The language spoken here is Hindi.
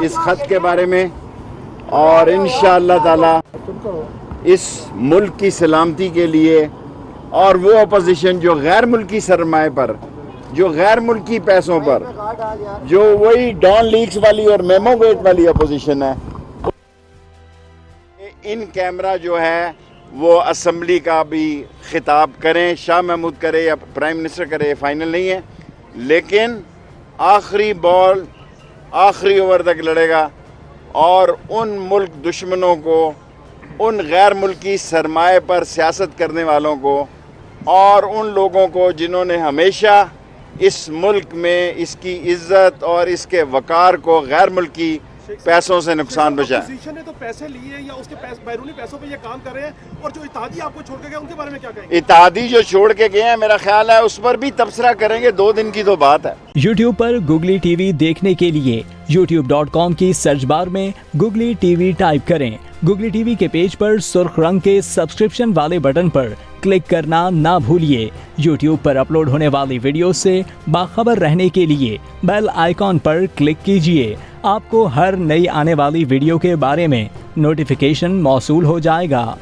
इस खत के बारे में, और इंशाअल्लाह ताला इस मुल्क की सलामती के लिए, और वो अपोजिशन जो गैर मुल्की सरमाए पर, जो गैर मुल्की पैसों पर, जो वही डॉन लीक्स वाली और मेमोगेट वाली अपोजिशन है, इन कैमरा जो है वो असम्बली का भी खिताब करें, शाह महमूद करे या प्राइम मिनिस्टर करे, फाइनल नहीं है, लेकिन आखिरी बॉल आखिरी ओवर तक लड़ेगा और उन मुल्क दुश्मनों को, उन गैर मुल्की सरमाए पर सियासत करने वालों को और उन लोगों को जिन्होंने हमेशा इस मुल्क में इसकी इज्जत और इसके वकार को गैर मुल्की पैसों से नुकसान पहुंचाया। अपोजिशन ने तो पैसे लिए या उसके बैरूनी पैसों पे ये काम कर रहे हैं, और जो इत्तेहादी आपको छोड़ के गए उनके बारे में क्या कहेंगे? इत्तेहादी जो छोड़ के गए हैं, मेरा ख्याल है उस पर भी तबसरा करेंगे, 2 दिन की तो बात है। YouTube पर Googly TV देखने के लिए youtube.com की सर्च बार में Googly TV टाइप करें। Googly TV के पेज पर सुर्ख रंग के सब्सक्रिप्शन वाले बटन पर क्लिक करना ना भूलिए। YouTube पर अपलोड होने वाली वीडियो से बाखबर रहने के लिए बेल आइकॉन पर क्लिक कीजिए। आपको हर नई आने वाली वीडियो के बारे में नोटिफिकेशन मौसूल हो जाएगा।